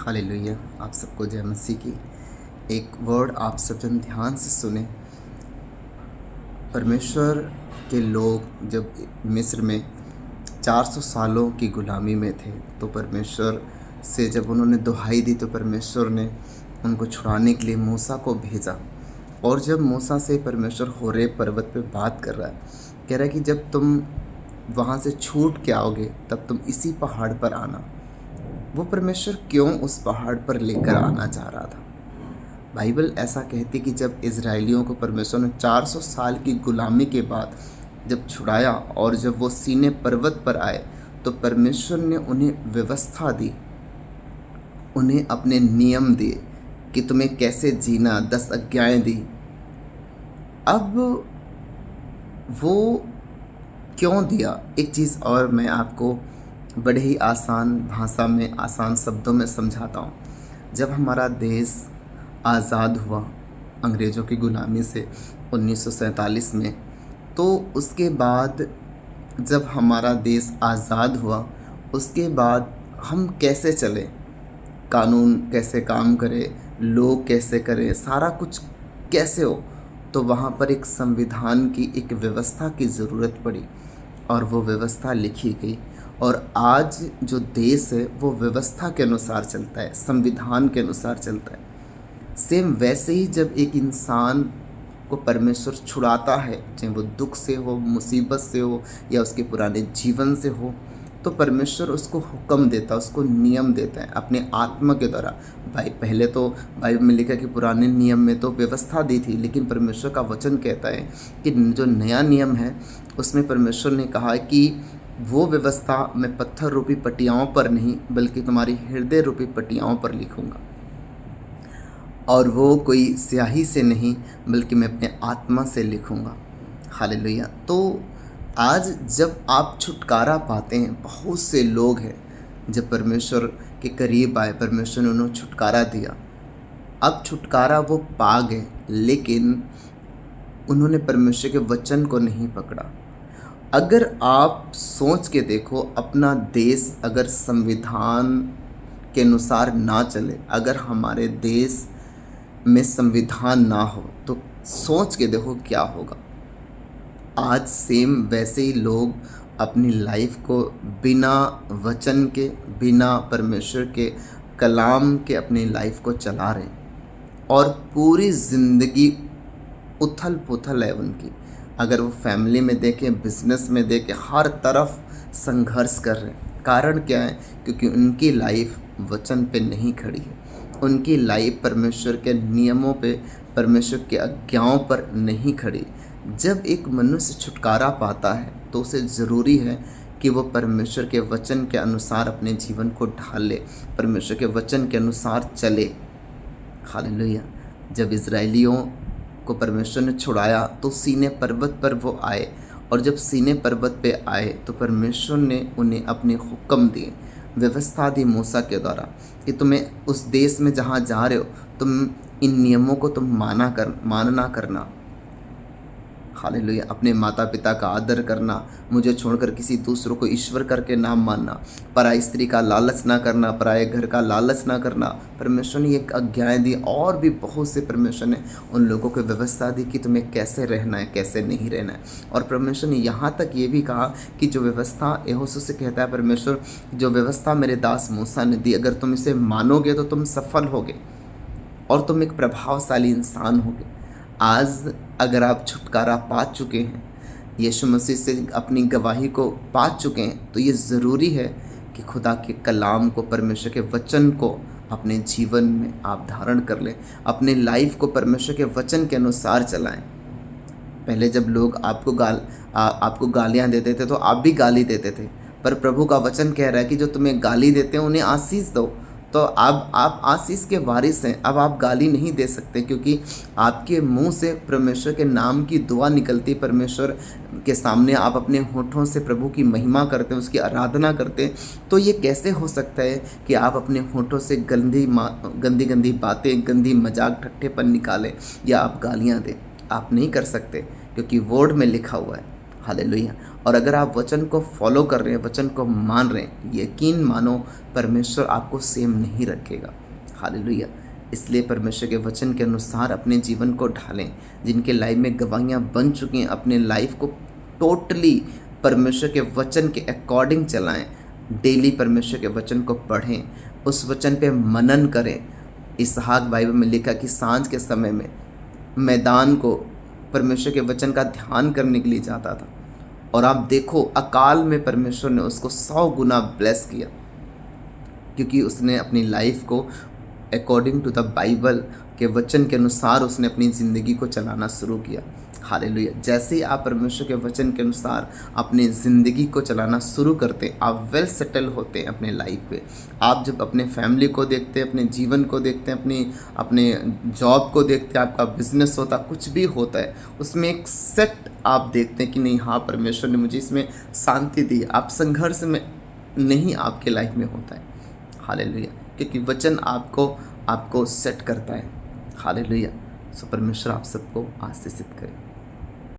Hallelujah. आप सबको जय मसीह की। एक वर्ड आप सब जन ध्यान से सुने। परमेश्वर के लोग जब मिस्र में 400 सालों की गुलामी में थे, तो परमेश्वर से जब उन्होंने दुहाई दी तो परमेश्वर ने उनको छुड़ाने के लिए मूसा को भेजा। और जब मूसा से परमेश्वर होरेब पर्वत पे बात कर रहा है, कह रहा है कि जब तुम वहाँ से छूट के आओगे तब तुम इसी पहाड़ पर आना। वो परमेश्वर क्यों उस पहाड़ पर लेकर आना चाह रहा था? बाइबल ऐसा कहती कि जब इज़राइलियों को परमेश्वर ने 400 साल की गुलामी के बाद जब छुड़ाया और जब वो सीने पर्वत पर आए, तो परमेश्वर ने उन्हें व्यवस्था दी, उन्हें अपने नियम दिए कि तुम्हें कैसे जीना, 10 आज्ञाएं दी। अब वो क्यों दिया? एक चीज़ और मैं आपको बड़े ही आसान भाषा में, आसान शब्दों में समझाता हूँ। जब हमारा देश आज़ाद हुआ अंग्रेज़ों की ग़ुलामी से 1947 में, तो उसके बाद जब हमारा देश आज़ाद हुआ, उसके बाद हम कैसे चले, कानून कैसे काम करे, लोग कैसे करें, सारा कुछ कैसे हो, तो वहाँ पर एक संविधान की, एक व्यवस्था की ज़रूरत पड़ी और वो व्यवस्था लिखी गई। और आज जो देश है वो व्यवस्था के अनुसार चलता है, संविधान के अनुसार चलता है। सेम वैसे ही जब एक इंसान को परमेश्वर छुड़ाता है, चाहे वो दुख से हो, मुसीबत से हो या उसके पुराने जीवन से हो, तो परमेश्वर उसको हुक्म देता है, उसको नियम देता है अपने आत्मा के द्वारा। भाई पहले तो बाइबल में लिखा कि पुराने नियम में तो व्यवस्था दी थी, लेकिन परमेश्वर का वचन कहता है कि जो नया नियम है उसमें परमेश्वर ने कहा कि वो व्यवस्था मैं पत्थर रूपी पटियाओं पर नहीं, बल्कि तुम्हारी हृदय रूपी पटियाओं पर लिखूँगा। और वो कोई स्याही से नहीं, बल्कि मैं अपने आत्मा से लिखूँगा। हालेलुया। तो आज जब आप छुटकारा पाते हैं, बहुत से लोग हैं जब परमेश्वर के करीब आए, परमेश्वर ने उन्हें छुटकारा दिया। अब छुटकारा वो पा गए, लेकिन उन्होंने परमेश्वर के वचन को नहीं पकड़ा। अगर आप सोच के देखो, अपना देश अगर संविधान के अनुसार ना चले, अगर हमारे देश में संविधान ना हो, तो सोच के देखो क्या होगा। आज सेम वैसे ही लोग अपनी लाइफ को बिना वचन के, बिना परमेश्वर के कलाम के अपनी लाइफ को चला रहे हैं और पूरी ज़िंदगी उथल पुथल है उनकी। अगर वो फैमिली में देखें, बिजनेस में देखें, हर तरफ संघर्ष कर रहे हैं। कारण क्या है? क्योंकि उनकी लाइफ वचन पे नहीं खड़ी है, उनकी लाइफ परमेश्वर के नियमों पे, परमेश्वर के आज्ञाओं पर नहीं खड़ी। जब एक मनुष्य छुटकारा पाता है तो उसे ज़रूरी है कि वो परमेश्वर के वचन के अनुसार अपने जीवन को ढाल ले, परमेश्वर के वचन के अनुसार चले। हालेलुया। जब इज़राइलियों को परमेश्वर ने छुड़ाया तो सीने पर्वत पर वो आए, और जब सीने पर्वत पे आए तो परमेश्वर ने उन्हें अपने हुक्म दिए, व्यवस्था दी मूसा के द्वारा कि तुम्हें उस देश में जहाँ जा रहे हो, तुम इन नियमों को तुम मानना करना। हालेलुया। अपने माता पिता का आदर करना, मुझे छोड़कर किसी दूसरों को ईश्वर करके ना मानना, पराई स्त्री का लालच ना करना, पराए घर का लालच ना करना। परमेश्वर ने एक आज्ञाएं दी, और भी बहुत से परमेश्वर ने उन लोगों को व्यवस्था दी कि तुम्हें कैसे रहना है, कैसे नहीं रहना है। और परमेश्वर ने यहाँ तक ये भी कहा कि जो व्यवस्था, यहोशू से कहता है परमेश्वर, जो व्यवस्था मेरे दास मूसा ने दी, अगर तुम इसे मानोगे तो तुम सफल होगे और तुम एक प्रभावशाली इंसान होगे। आज अगर आप छुटकारा पा चुके हैं, यीशु मसीह से अपनी गवाही को पा चुके हैं, तो ये ज़रूरी है कि खुदा के कलाम को, परमेश्वर के वचन को अपने जीवन में आप धारण कर लें, अपने लाइफ को परमेश्वर के वचन के अनुसार चलाएं। पहले जब लोग आपको गालियाँ देते थे तो आप भी गाली देते थे, पर प्रभु का वचन कह रहा है कि जो तुम्हें गाली देते हैं उन्हें आशीष दो। तो अब आप आशीष के वारिस हैं, अब आप गाली नहीं दे सकते, क्योंकि आपके मुंह से परमेश्वर के नाम की दुआ निकलती। परमेश्वर के सामने आप अपने होठों से प्रभु की महिमा करते हैं, उसकी आराधना करते हैं। तो ये कैसे हो सकता है कि आप अपने होठों से गंदी गंदी बातें, गंदी मजाक, ठट्ठेपन निकालें या आप गालियाँ दें? आप नहीं कर सकते, क्योंकि वर्ड में लिखा हुआ है। हालेलुया। और अगर आप वचन को फॉलो कर रहे हैं, वचन को मान रहे हैं, यकीन मानो परमेश्वर आपको सेम नहीं रखेगा। हालेलुया। इसलिए परमेश्वर के वचन के अनुसार अपने जीवन को ढालें। जिनके लाइफ में गवाहियाँ बन चुकी हैं, अपने लाइफ को टोटली परमेश्वर के वचन के अकॉर्डिंग चलाएं। डेली परमेश्वर के वचन को पढ़ें, उस वचन पे मनन करें। इसहाक बाइबल में लिखा कि सांझ के समय में मैदान को परमेश्वर के वचन का ध्यान करने के लिए जाता था, और आप देखो अकाल में परमेश्वर ने उसको 100 गुना ब्लेस किया, क्योंकि उसने अपनी लाइफ को अकॉर्डिंग टू द बाइबल के वचन के अनुसार उसने अपनी ज़िंदगी को चलाना शुरू किया। हालेलुया। जैसे ही आप परमेश्वर के वचन के अनुसार अपनी ज़िंदगी को चलाना शुरू करते हैं, आप वेल सेटल होते हैं अपने लाइफ पे। आप जब अपने फैमिली को देखते हैं, अपने जीवन को देखते हैं, अपने जॉब को देखते हैं, आपका बिजनेस होता, कुछ भी होता है, उसमें एक सेट आप देखते हैं कि नहीं, हाँ परमेश्वर ने मुझे इसमें शांति दी। आप संघर्ष में नहीं आपके लाइफ में होता है। हालेलुया। क्योंकि वचन आपको सेट करता है। हालेलुया। सो परमेश्वर आप सबको आशीषित करे।